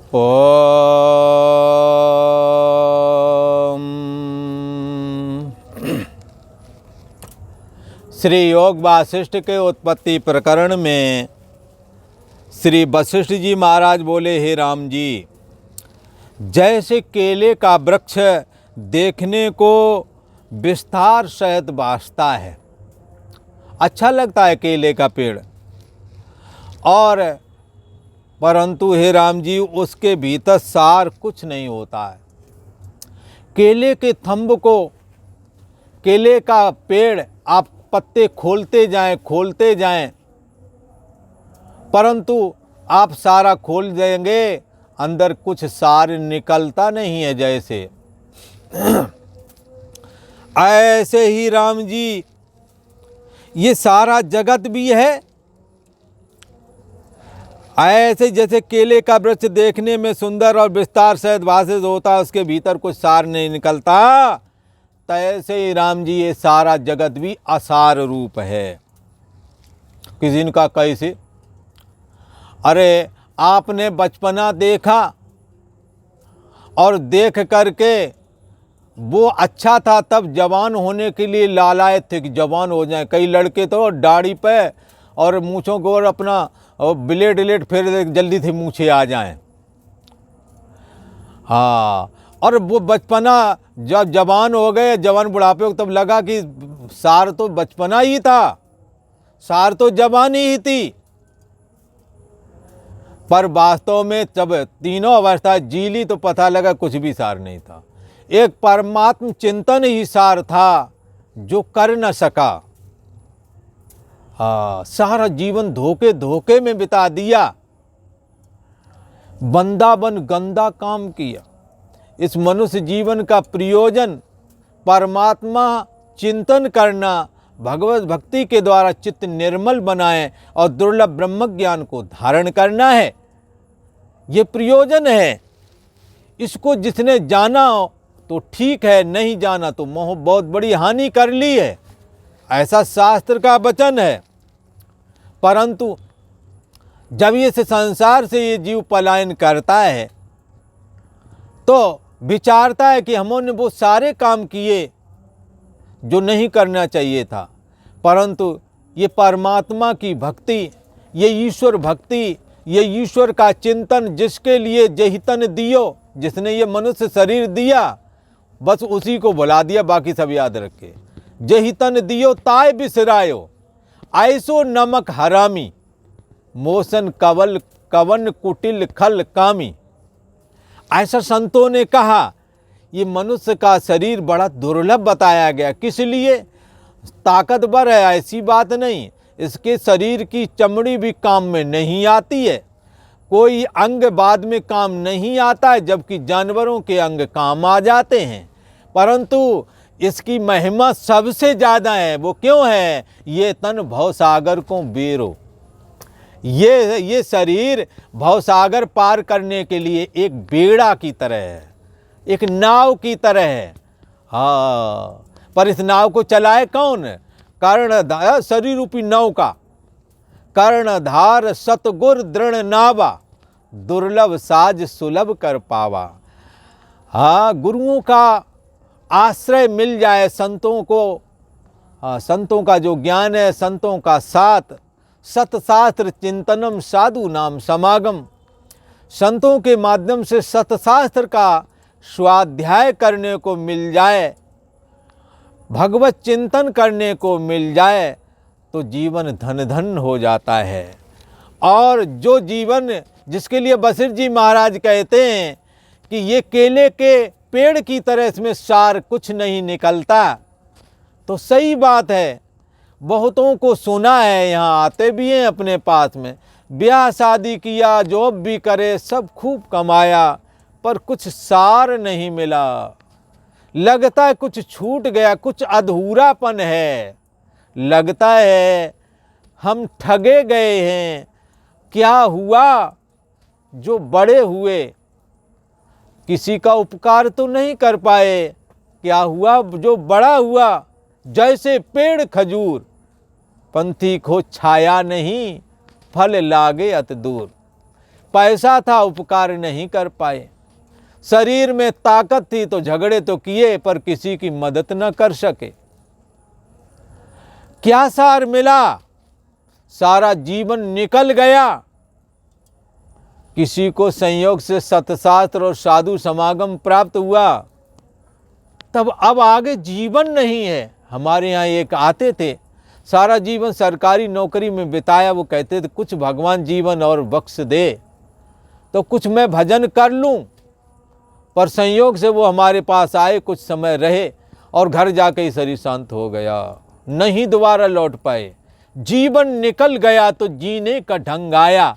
ओम। श्री योग वासिष्ठ के उत्पत्ति प्रकरण में श्री वशिष्ठ जी महाराज बोले, हे राम जी, जैसे केले का वृक्ष देखने को विस्तार सहित भासता है, अच्छा लगता है केले का पेड़, और परंतु हे राम जी उसके भीतर सार कुछ नहीं होता है। केले के थंब को, केले का पेड़ आप पत्ते खोलते जाएं, परंतु आप सारा खोल देंगे, अंदर कुछ सार निकलता नहीं है। जैसे ऐसे ही राम जी ये सारा जगत भी है, ऐसे जैसे केले का वृक्ष देखने में सुंदर और विस्तार सहित भाषित होता है, उसके भीतर कुछ सार नहीं निकलता, तैसे ही राम जी ये सारा जगत भी असार रूप है। किसी ने कहा कैसे? अरे आपने बचपना देखा और देख करके वो अच्छा था, तब जवान होने के लिए लालायत थे कि जवान हो जाए। कई लड़के तो दाढ़ी पे और मूँछों को और अपना ब्लेड फिर जल्दी से मूँछें आ जाएं। हाँ, और वो बचपना जब जवान हो गए, जवान बुढ़ापे को, तब लगा कि सार तो बचपना ही था, सार तो जवानी ही थी। पर वास्तव में जब तीनों अवस्था जी ली तो पता लगा कुछ भी सार नहीं था। एक परमात्म चिंतन ही सार था जो कर न सका। हाँ, सारा जीवन धोखे में बिता दिया, बंदा बन गंदा काम किया। इस मनुष्य जीवन का प्रयोजन परमात्मा चिंतन करना, भगवत भक्ति के द्वारा चित्त निर्मल बनाए और दुर्लभ ब्रह्म ज्ञान को धारण करना है। ये प्रयोजन है। इसको जिसने जाना हो तो ठीक है, नहीं जाना तो मोह बहुत बड़ी हानि कर ली है, ऐसा शास्त्र का वचन है। परंतु जब ये संसार से ये जीव पलायन करता है तो विचारता है कि हमने वो सारे काम किए जो नहीं करना चाहिए था, परंतु ये परमात्मा की भक्ति, ये ईश्वर भक्ति, ये ईश्वर का चिंतन, जिसके लिए जहितन दियो, जिसने ये मनुष्य शरीर दिया, बस उसी को भुला दिया, बाकी सब याद रखे। जहितन दियो ताय बिसरायो, ऐसो नमक हरामी, मोसन कवन कुटिल खल कामी। ऐसा संतों ने कहा। ये मनुष्य का शरीर बड़ा दुर्लभ बताया गया। किस लिए? ताकतवर है ऐसी बात नहीं, इसके शरीर की चमड़ी भी काम में नहीं आती है, कोई अंग बाद में काम नहीं आता है, जबकि जानवरों के अंग काम आ जाते हैं। परंतु इसकी महिमा सबसे ज़्यादा है। वो क्यों है? ये तन भवसागर को बेरो, ये शरीर भवसागर पार करने के लिए एक बेड़ा की तरह है, एक नाव की तरह है। हाँ, पर इस नाव को चलाए कौन? कर्णधार, शरीर रूपी नौका, कर्णधार सतगुर दृढ़ नावा, दुर्लभ साज सुलभ कर पावा। हाँ, गुरुओं का आश्रय मिल जाए, संतों को, संतों का जो ज्ञान है, संतों का साथ, सतशास्त्र चिंतनम साधु नाम समागम, संतों के माध्यम से सतशास्त्र का स्वाध्याय करने को मिल जाए, भगवत चिंतन करने को मिल जाए, तो जीवन धन धन हो जाता है। और जो जीवन, जिसके लिए वशिष्ठ जी महाराज कहते हैं कि ये केले के पेड़ की तरह इसमें सार कुछ नहीं निकलता, तो सही बात है। बहुतों को सुना है, यहाँ आते भी हैं अपने पास में, ब्याह शादी किया, जॉब भी करे, सब खूब कमाया, पर कुछ सार नहीं मिला। लगता है कुछ छूट गया, कुछ अधूरापन है, लगता है हम ठगे गए हैं। क्या हुआ? जो बड़े हुए किसी का उपकार तो नहीं कर पाए। क्या हुआ? जो बड़ा हुआ, जैसे पेड़ खजूर, पंथी को छाया नहीं, फल लागे अत दूर। पैसा था, उपकार नहीं कर पाए। शरीर में ताकत थी तो झगड़े तो किए, पर किसी की मदद न कर सके। क्या सार मिला? सारा जीवन निकल गया। किसी को संयोग से सतशास्त्र और साधु समागम प्राप्त हुआ, तब अब आगे जीवन नहीं है। हमारे यहाँ एक आते थे, सारा जीवन सरकारी नौकरी में बिताया। वो कहते थे कुछ भगवान जीवन और बख्श दे तो कुछ मैं भजन कर लूं। पर संयोग से वो हमारे पास आए, कुछ समय रहे और घर जाके ही शरीर शांत हो गया, नहीं दोबारा लौट पाए। जीवन निकल गया तो जीने का ढंग आया,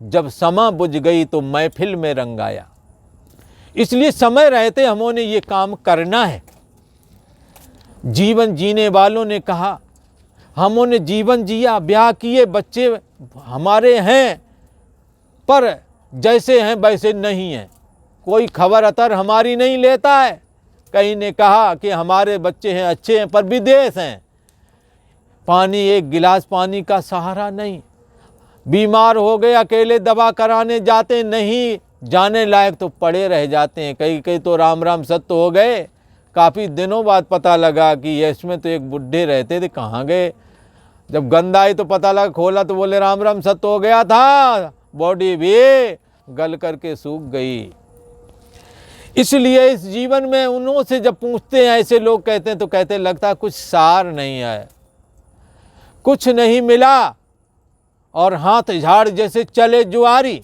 जब समा बुझ गई तो महफिल में रंग आया। इसलिए समय रहते हमने ये काम करना है। जीवन जीने वालों ने कहा, हमने जीवन जिया, ब्याह किए, बच्चे हमारे हैं, पर जैसे हैं वैसे नहीं हैं। कोई खबर अतर हमारी नहीं लेता है। कहीं ने कहा कि हमारे बच्चे हैं, अच्छे हैं, पर विदेश हैं। पानी, एक गिलास पानी का सहारा नहीं। बीमार हो गए, अकेले दवा कराने जाते, नहीं जाने लायक तो पड़े रह जाते हैं। कई कई तो राम राम सत्य हो गए। काफ़ी दिनों बाद पता लगा कि इसमें तो एक बुढ़े रहते थे, कहाँ गए। जब गंध आई तो पता लगा, खोला तो बोले राम राम सत्य हो गया था, बॉडी भी गल करके सूख गई। इसलिए इस जीवन में उन्हों से जब पूछते हैं, ऐसे लोग कहते हैं, तो कहते लगता कुछ सार नहीं है, कुछ नहीं मिला, और हाथ झाड़ जैसे चले जुआरी,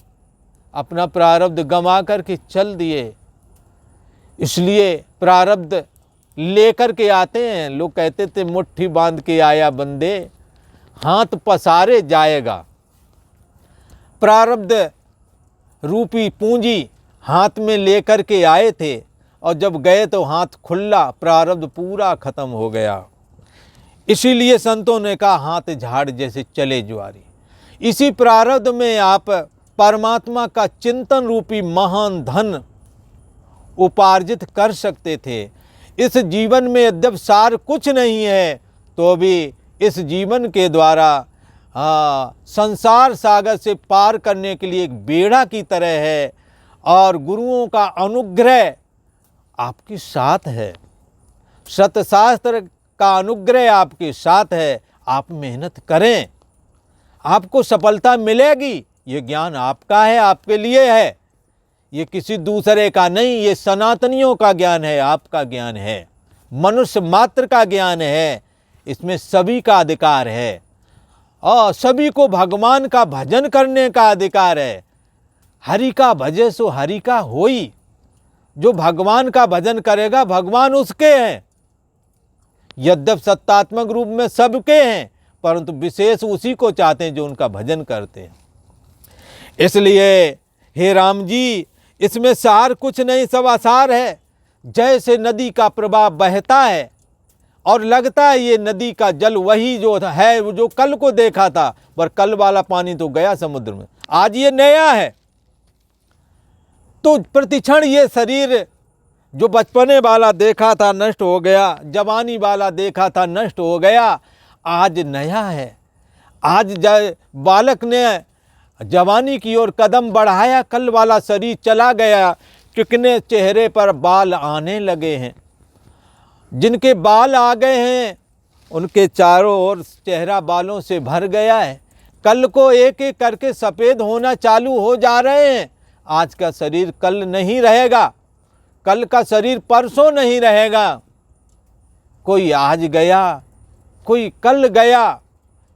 अपना प्रारब्ध गमा करके चल दिए। इसलिए प्रारब्ध लेकर के आते हैं। लोग कहते थे मुट्ठी बांध के आया बंदे, हाथ पसारे जाएगा। प्रारब्ध रूपी पूंजी हाथ में लेकर के आए थे, और जब गए तो हाथ खुला, प्रारब्ध पूरा खत्म हो गया। इसीलिए संतों ने कहा हाथ झाड़ जैसे चले जुआरी। इसी प्रारब्ध में आप परमात्मा का चिंतन रूपी महान धन उपार्जित कर सकते थे। इस जीवन में यद्यप सार कुछ नहीं है, तो भी इस जीवन के द्वारा संसार सागर से पार करने के लिए एक बेड़ा की तरह है, और गुरुओं का अनुग्रह आपके साथ है, सतशास्त्र का अनुग्रह आपके साथ है। आप मेहनत करें, आपको सफलता मिलेगी। ये ज्ञान आपका है, आपके लिए है, ये किसी दूसरे का नहीं। ये सनातनियों का ज्ञान है, आपका ज्ञान है, मनुष्य मात्र का ज्ञान है। इसमें सभी का अधिकार है, और सभी को भगवान का भजन करने का अधिकार है। हरि का भजे सो हरि का होई। जो भगवान का भजन करेगा, भगवान उसके हैं। यद्यप सत्तात्मक रूप में सबके हैं, परंतु विशेष उसी को चाहते हैं जो उनका भजन करते हैं। इसलिए हे राम जी, इसमें सार कुछ नहीं, सब आसार है। जैसे नदी का प्रवाह बहता है और लगता है ये नदी का जल वही जो है, वो जो कल को देखा था, पर कल वाला पानी तो गया समुद्र में, आज ये नया है। तो प्रतिक्षण ये शरीर जो बचपने वाला देखा था नष्ट हो गया, जवानी वाला देखा था नष्ट हो गया, आज नया है। आज बालक ने जवानी की ओर कदम बढ़ाया, कल वाला शरीर चला गया। कितने चेहरे पर बाल आने लगे हैं। जिनके बाल आ गए हैं उनके चारों ओर चेहरा बालों से भर गया है। कल को एक एक करके सफ़ेद होना चालू हो जा रहे हैं। आज का शरीर कल नहीं रहेगा, कल का शरीर परसों नहीं रहेगा। कोई आज गया, कोई कल गया।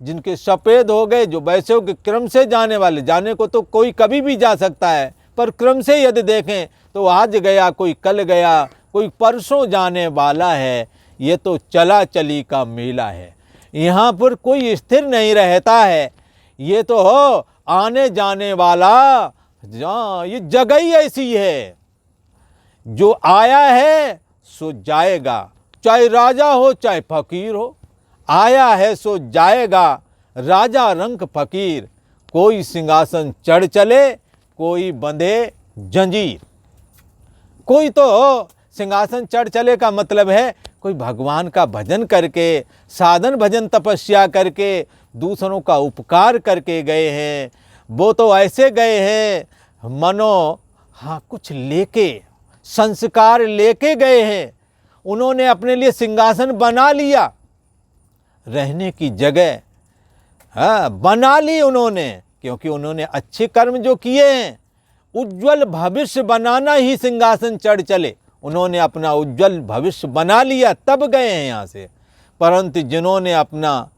जिनके सफ़ेद हो गए, जो वैसे के क्रम से जाने वाले, जाने को तो कोई कभी भी जा सकता है, पर क्रम से यदि देखें तो आज गया, कोई कल गया, कोई परसों जाने वाला है। ये तो चला चली का मेला है। यहाँ पर कोई स्थिर नहीं रहता है। ये तो हो आने जाने वाला, ये जगह ही ऐसी है। जो आया है सो जाएगा, चाहे राजा हो चाहे फकीर हो। आया है सो जाएगा, राजा रंक फकीर। कोई सिंहासन चढ़ चले, कोई बंधे जंजीर। कोई तो सिंहासन चढ़ चले का मतलब है कोई भगवान का भजन करके, साधन भजन तपस्या करके, दूसरों का उपकार करके गए हैं, वो तो ऐसे गए हैं मनो हाँ कुछ लेके, संस्कार लेके गए हैं। उन्होंने अपने लिए सिंहासन बना लिया, रहने की जगह हाँ बना ली उन्होंने, क्योंकि उन्होंने अच्छे कर्म जो किए हैं। उज्जवल भविष्य बनाना ही सिंहासन चढ़ चले, उन्होंने अपना उज्जवल भविष्य बना लिया तब गए हैं यहाँ से। परंतु जिन्होंने अपना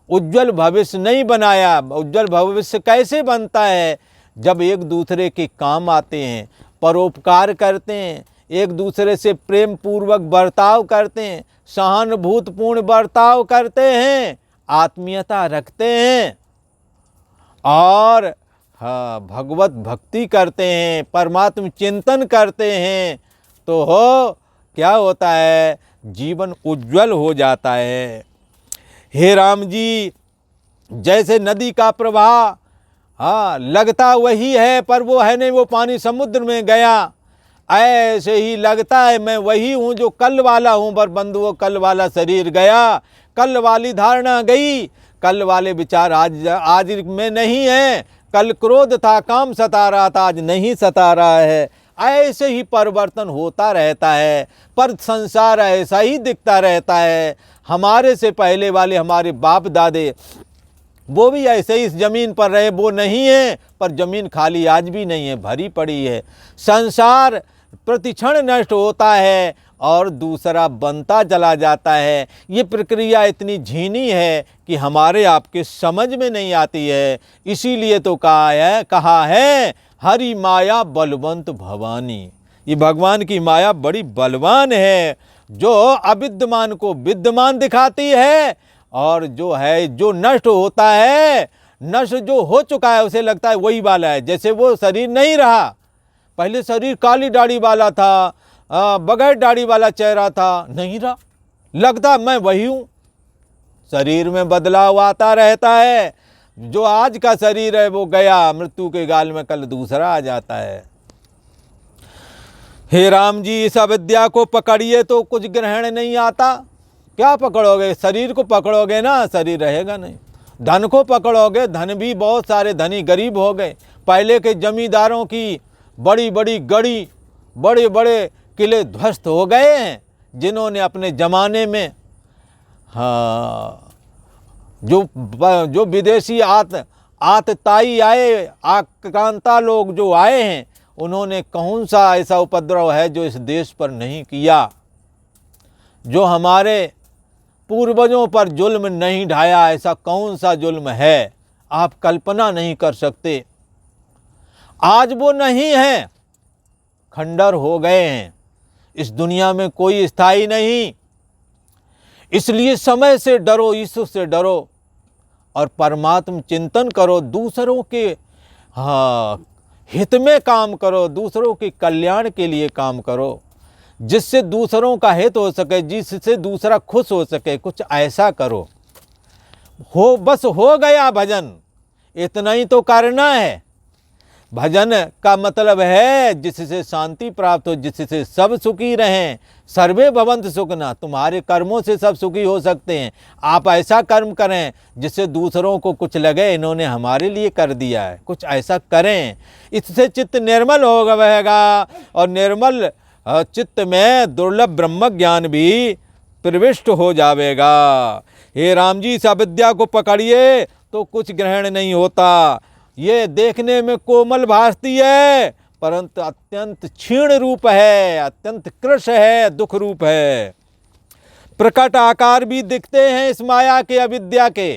उज्जवल भविष्य नहीं बनाया, उज्जवल भविष्य कैसे बनता है? जब एक दूसरे के काम आते हैं, परोपकार करते हैं, एक दूसरे से प्रेम पूर्वक बर्ताव करते हैं, सहानुभूतिपूर्ण बर्ताव करते हैं, आत्मीयता रखते हैं और हाँ भगवत भक्ति करते हैं, परमात्म चिंतन करते हैं, तो हो क्या होता है? जीवन उज्जवल हो जाता है। हे राम जी, जैसे नदी का प्रवाह हाँ लगता वही है पर वो है नहीं, वो पानी समुद्र में गया, ऐसे ही लगता है मैं वही हूँ जो कल वाला हूँ, पर बंधुओं कल वाला शरीर गया, कल वाली धारणा गई, कल वाले विचार आज में नहीं है। कल क्रोध था, काम सता रहा था, आज नहीं सता रहा है। ऐसे ही परिवर्तन होता रहता है, पर संसार ऐसा ही दिखता रहता है। हमारे से पहले वाले हमारे बाप दादे वो भी ऐसे ही इस ज़मीन पर रहे, वो नहीं है, पर ज़मीन खाली आज भी नहीं है, भरी पड़ी है। संसार प्रतिक्षण नष्ट होता है और दूसरा बनता चला जाता है। ये प्रक्रिया इतनी झीनी है कि हमारे आपके समझ में नहीं आती है। इसीलिए तो कहा है हरि माया बलवंत भवानी। ये भगवान की माया बड़ी बलवान है, जो अविद्यमान को विद्यमान दिखाती है, और जो है जो नष्ट होता है, नष्ट जो हो चुका है उसे लगता है वही वाला है, जैसे वो शरीर नहीं रहा। पहले शरीर काली दाढ़ी वाला था, बगैर दाढ़ी वाला चेहरा था, नहीं रहा, लगता मैं वही हूँ। शरीर में बदलाव आता रहता है। जो आज का शरीर है वो गया, मृत्यु के गाल में कल दूसरा आ जाता है। हे राम जी, इस अविद्या को पकड़िए तो कुछ ग्रहण नहीं आता। क्या पकड़ोगे? शरीर को पकड़ोगे ना, शरीर रहेगा नहीं। धन को पकड़ोगे, धन भी बहुत सारे धनी गरीब हो गए। पहले के जमींदारों की बड़ी बड़ी गढ़ी, बड़े बड़े किले ध्वस्त हो गए हैं, जिन्होंने अपने ज़माने में हाँ जो विदेशी आतताई आए, आक्रांता लोग जो आए हैं, उन्होंने कौन सा ऐसा उपद्रव है जो इस देश पर नहीं किया, जो हमारे पूर्वजों पर जुल्म नहीं ढाया। ऐसा कौन सा जुल्म है, आप कल्पना नहीं कर सकते। आज वो नहीं है, खंडर हो गए हैं। इस दुनिया में कोई स्थायी नहीं। इसलिए समय से डरो, ईश्वर से डरो और परमात्म चिंतन करो, दूसरों के हित में काम करो, दूसरों के कल्याण के लिए काम करो, जिससे दूसरों का हित हो सके, जिससे दूसरा खुश हो सके। कुछ ऐसा करो, हो बस हो गया भजन, इतना ही तो करना है। भजन का मतलब है जिससे शांति प्राप्त हो, जिससे सब सुखी रहें। सर्वे भवन्तु सुखिनः। तुम्हारे कर्मों से सब सुखी हो सकते हैं। आप ऐसा कर्म करें जिससे दूसरों को कुछ लगे इन्होंने हमारे लिए कर दिया है, कुछ ऐसा करें। इससे चित्त निर्मल होगा और निर्मल चित्त में दुर्लभ ब्रह्म ज्ञान भी प्रविष्ट हो जाएगा। हे राम जी, इस अविद्या को पकड़िए तो कुछ ग्रहण नहीं होता। ये देखने में कोमल भासती है, परंतु अत्यंत क्षीण रूप है, अत्यंत कृश है, दुख रूप है। प्रकट आकार भी दिखते हैं इस माया के, अविद्या के,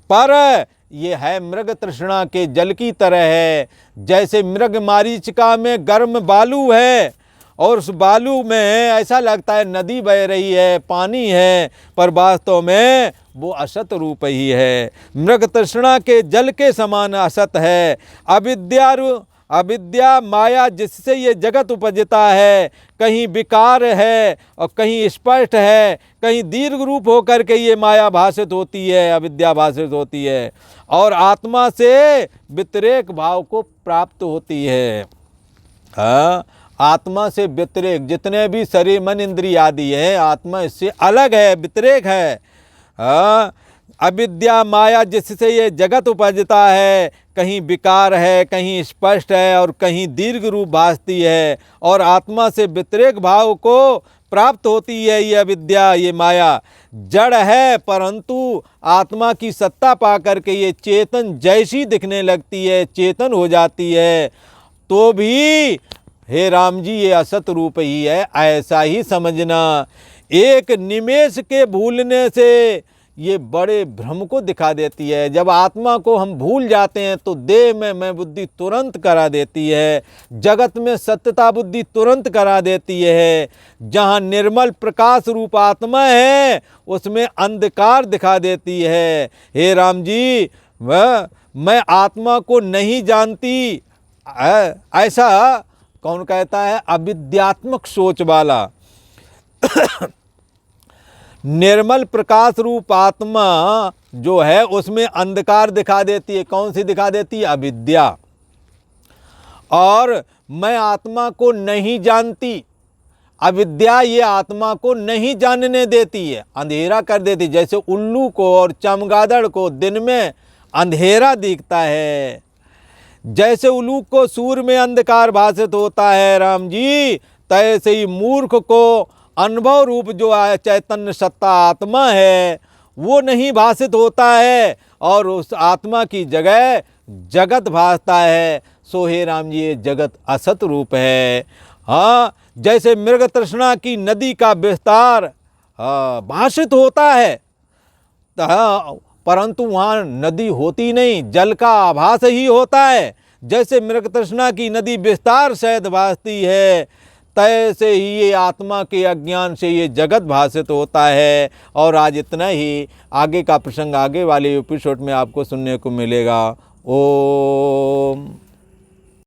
पर ये है मृग तृष्णा के जल की तरह है। जैसे मृग मारीचिका में गर्म बालू है और उस बालू में ऐसा लगता है नदी बह रही है, पानी है, पर वास्तव में वो असत रूप ही है। मृग तृष्णा के जल के समान असत है। अविद्या माया जिससे ये जगत उपजता है, कहीं विकार है और कहीं स्पष्ट है, कहीं दीर्घ रूप होकर के ये माया भाषित होती है, अविद्या भाषित होती है, और आत्मा से व्यतिरेक भाव को प्राप्त होती है। आत्मा से व्यतिरेक, जितने भी शरीर मन इंद्रिय आदि हैं, आत्मा इससे अलग है, व्यतिरेक है। अविद्या माया जिससे ये जगत उपजता है, कहीं विकार है, कहीं स्पष्ट है और कहीं दीर्घ रूप भासती है, और आत्मा से व्यतिरेक भाव को प्राप्त होती है। ये अविद्या, ये माया जड़ है, परंतु आत्मा की सत्ता पा करके ये चेतन जैसी दिखने लगती है, चेतन हो जाती है, तो भी हे राम जी ये असत रूप ही है, ऐसा ही समझना। एक निमेष के भूलने से ये बड़े भ्रम को दिखा देती है। जब आत्मा को हम भूल जाते हैं तो देह में मैं बुद्धि तुरंत करा देती है, जगत में सत्यता बुद्धि तुरंत करा देती है। जहाँ निर्मल प्रकाश रूप आत्मा है उसमें अंधकार दिखा देती है। हे राम जी, मैं आत्मा को नहीं जानती, ऐसा कौन कहता है? अविद्यात्मक सोच वाला। निर्मल प्रकाश रूप आत्मा जो है उसमें अंधकार दिखा देती है। कौन सी दिखा देती है? अविद्या। और मैं आत्मा को नहीं जानती, अविद्या ये आत्मा को नहीं जानने देती है, अंधेरा कर देती है। जैसे उल्लू को और चमगादड़ को दिन में अंधेरा दिखता है, जैसे उल्लू को सूर्य में अंधकार भासित होता है राम जी, तैसे ही मूर्ख को अनुभव रूप जो चैतन्य सत्ता आत्मा है वो नहीं भासित होता है, और उस आत्मा की जगह जगत भासता है। सो हे राम जी ये जगत असत रूप है। हाँ, जैसे मृग तृष्णा की नदी का विस्तार भाषित होता है, परंतु वहाँ नदी होती नहीं, जल का आभास ही होता है। जैसे मृग तृष्णा की नदी विस्तार सहित भासती है, तैसे ही ये आत्मा के अज्ञान से ये जगत भाषित होता है। और आज इतना ही, आगे का प्रसंग आगे वाले एपिसोड में आपको सुनने को मिलेगा। ओम।